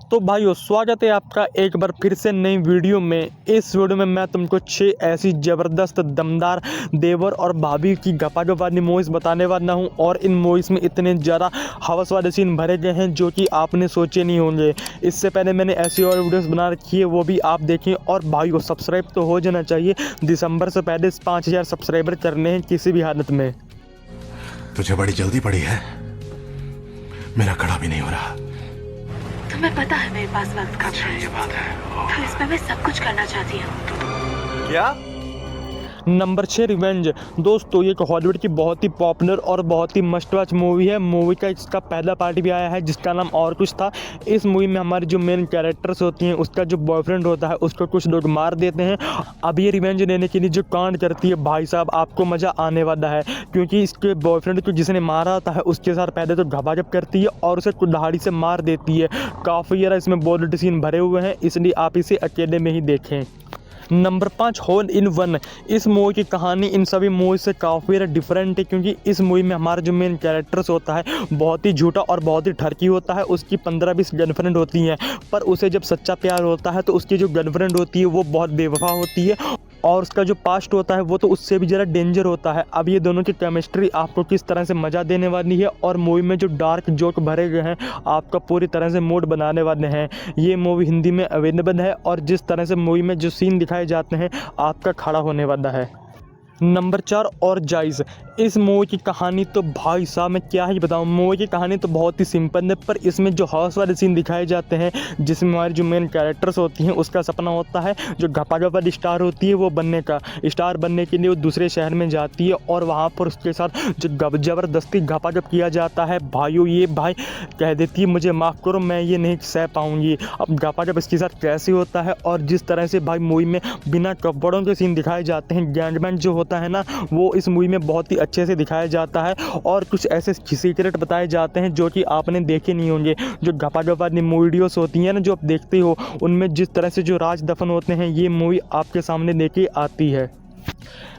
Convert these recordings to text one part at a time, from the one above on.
तो भाइयों स्वागत है आपका एक बार फिर से नई वीडियो में। इस वीडियो में मैं तुमको 6 ऐसी ज़बरदस्त दमदार देवर और भाभी की गपागप वाली मूवीज़ बताने वाला हूं और इन मूवीज़ में इतने ज़्यादा हवस वाले सीन भरे गए हैं जो कि आपने सोचे नहीं होंगे। इससे पहले मैंने ऐसी और वीडियोज़ बना रखी है, वो भी आप देखें। और भाइयों सब्सक्राइब तो हो जाना चाहिए, दिसंबर से पहले 5000 सब्सक्राइबर करने हैं किसी भी हालत में। तुझे बड़ी जल्दी पड़ी है, मेरा खड़ा भी नहीं हो रहा। तुम्हें पता है मेरे पास वक्त कम है, ये बात है। तो इसमें मैं सब कुछ करना चाहती हूँ। क्या? Number 6 revenge. दोस्तों ये एक हॉलीवुड की बहुत ही पॉपुलर और बहुत ही मस्ट वॉच मूवी है। मूवी का इसका पहला पार्ट भी आया है जिसका नाम और कुछ था। इस मूवी में हमारी जो मेन कैरेक्टर्स होती हैं, उसका जो बॉयफ्रेंड होता है उसको कुछ लोग मार देते हैं। अब ये रिवेंज लेने के लिए जो कांड करती है, भाई साहब आपको मज़ा आने वाला है, क्योंकि इसके बॉयफ्रेंड को जिसने मारा होता है उसके साथ पहले तो घबाजब करती है और उसे कुल्हाड़ी से मार देती है। काफ़ी ज़्यादा इसमें बॉलीवुड सीन भरे हुए हैं, इसलिए आप इसे अकेले में ही देखें। Number 5 hole in one. इस मूवी की कहानी इन सभी मूवी से काफ़ी ज़्यादा डिफरेंट है, क्योंकि इस मूवी में हमारा जो मेन कैरेक्टर्स होता है बहुत ही झूठा और बहुत ही ठरकी होता है। उसकी 15-20 गर्लफ्रेंड होती हैं, पर उसे जब सच्चा प्यार होता है तो उसकी जो गर्लफ्रेंड होती है वो बहुत बेवफा होती है और उसका जो पास्ट होता है वो तो उससे भी ज़रा डेंजर होता है। अब ये दोनों की केमिस्ट्री आपको किस तरह से मज़ा देने वाली है और मूवी में जो डार्क जोक भरे गए हैं आपका पूरी तरह से मूड बनाने वाले हैं। ये मूवी हिंदी में अवेलेबल है और जिस तरह से मूवी में जो सीन दिखाए जाते हैं आपका खड़ा होने वाला है। नंबर 4 और जाइज। इस मूवी की कहानी तो भाई साहब मैं क्या ही बताऊं। मूवी की कहानी तो बहुत ही सिंपल है, पर इसमें जो हॉर्स वाले सीन दिखाए जाते हैं जिसमें हमारी जो मेन कैरेक्टर्स होती हैं उसका सपना होता है जो घपाघप वाली स्टार होती है वो बनने का। स्टार बनने के लिए वो दूसरे शहर में जाती है और वहाँ पर उसके साथ जो ज़बरदस्ती घपाघप किया जाता है, भाइयों ये भाई कह देती है मुझे माफ़ करो, मैं ये नहीं सह पाऊँगी। अब घपाघप इसके साथ कैसे होता है और जिस तरह से भाई मूवी में बिना कपड़ों के सीन दिखाए जाते हैं, गैंगमैन जो होता है ना वो इस मूवी में बहुत ही अच्छे से दिखाया जाता है और कुछ ऐसे सीक्रेट बताए जाते हैं जो कि आपने देखे नहीं होंगे। जो घपाघप वाली वीडियोस होती हैं ना जो आप देखते हो, उनमें जिस तरह से जो राज दफन होते हैं ये मूवी आपके सामने लेके आती है।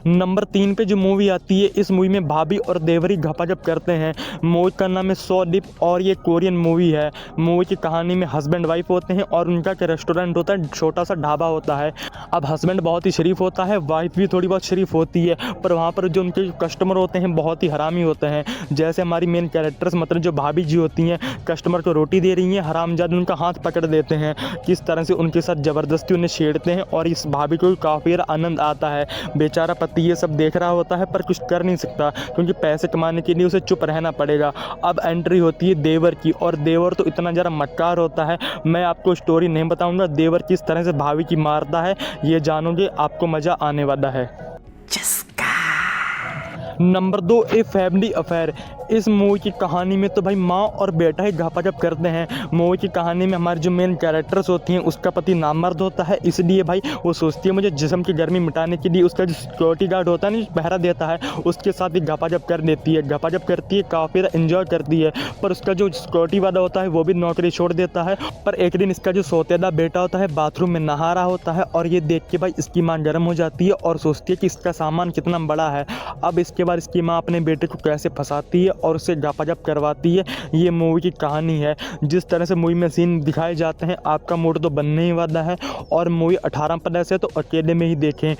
नंबर 3 पे जो मूवी आती है, इस मूवी में भाभी और देवरी घपाघप करते हैं। मूवी का नाम है सो डीप और ये कोरियन मूवी है। मूवी की कहानी में हस्बैंड वाइफ होते हैं और उनका एक रेस्टोरेंट होता है, छोटा सा ढाबा होता है। अब हस्बैंड बहुत ही शरीफ होता है, वाइफ भी थोड़ी बहुत शरीफ होती है, पर वहाँ पर जो उनके कस्टमर होते हैं बहुत ही हरामी होते हैं। जैसे हमारी मेन कैरेक्टर्स मतलब जो भाभी जी होती हैं, कस्टमर को रोटी दे रही हैं, हरामजादे उनका हाथ पकड़ देते हैं। किस तरह से उनके साथ ज़बरदस्ती उन्हें छेड़ते हैं और इस भाभी को काफ़ी आनंद आता है। बेचारा पति ये सब देख रहा होता है पर कुछ कर नहीं सकता, क्योंकि पैसे कमाने के लिए उसे चुप रहना पड़ेगा। अब एंट्री होती है देवर की और देवर तो इतना ज़रा मक्कार होता है, मैं आपको स्टोरी नहीं बताऊंगा। देवर किस तरह से भाभी की मारता है ये जानोगे, आपको मज़ा आने वाला है। Number 2 a family affair. इस मूवी की कहानी में तो भाई माँ और बेटा ही घपाघप करते हैं। मूवी की कहानी में हमारी जो मेन कैरेक्टर्स होती हैं उसका पति नामर्द होता है, इसलिए भाई वो सोचती है मुझे जिस्म की गर्मी मिटाने के लिए उसका जो सिक्योरिटी गार्ड होता है ना जो पहरा देता है उसके साथ ही घपाघप कर देती है। घपाघप करती है, काफ़ी इन्जॉय करती है, पर उसका जो सिक्योरिटी वाला होता है वो भी नौकरी छोड़ देता है। पर एक दिन इसका जो सौतेला बेटा होता है बाथरूम में नहा रहा होता है और ये देख के भाई इसकी माँ गर्म हो जाती है और सोचती है कि इसका सामान कितना बड़ा है। अब इसके बाद इसकी माँ अपने बेटे को कैसे फंसाती है और उससे घपाघप करवाती है, ये मूवी की कहानी है। जिस तरह से मूवी में सीन दिखाए जाते हैं आपका मूड तो बनने ही वाला है और मूवी 18+ है तो अकेले में ही देखें।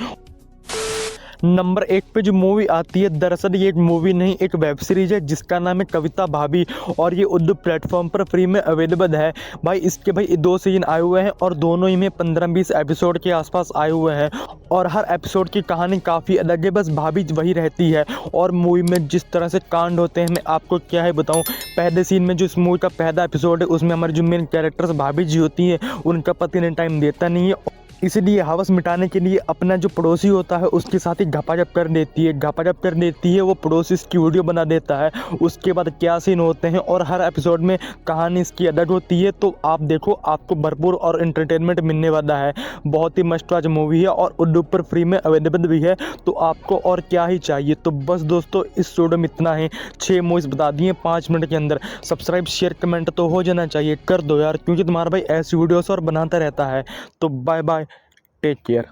नंबर 1 पे जो मूवी आती है, दरअसल ये एक मूवी नहीं एक वेब सीरीज़ है जिसका नाम है कविता भाभी और ये उर्दू प्लेटफॉर्म पर फ्री में अवेलेबल है। भाई इसके भाई 2 सीजन आए हुए हैं और दोनों ही में 15-20 एपिसोड के आसपास आए हुए हैं और हर एपिसोड की कहानी काफ़ी अलग है, बस भाभी वही रहती है। और मूवी में जिस तरह से कांड होते हैं मैं आपको क्या है बताऊँ। पहले सीन में जो इस मूवी का पहला एपिसोड है उसमें हमारी जो मेन कैरेक्टर्स भाभी जी होती हैं उनका पति ने टाइम देता नहीं है, इसलिए हवस मिटाने के लिए अपना जो पड़ोसी होता है उसके साथ ही घपाघप कर देती है। घपाघप कर देती है, वो पड़ोसी इसकी वीडियो बना देता है। उसके बाद क्या सीन होते हैं और हर एपिसोड में कहानी इसकी अलग होती है, तो आप देखो आपको भरपूर और एंटरटेनमेंट मिलने वाला है। बहुत ही मस्ट वॉच मूवी है और उर्दू पर फ्री में अवेलेबल भी है, तो आपको और क्या ही चाहिए। तो बस दोस्तों इस वीडियो में इतना है, 6 मूवीज़ बता दिए 5 मिनट के अंदर। सब्सक्राइब शेयर कमेंट तो हो जाना चाहिए, कर दो यार, क्योंकि तुम्हारा भाई ऐसी वीडियोस और बनाता रहता है। तो बाय बाय, टेक केयर।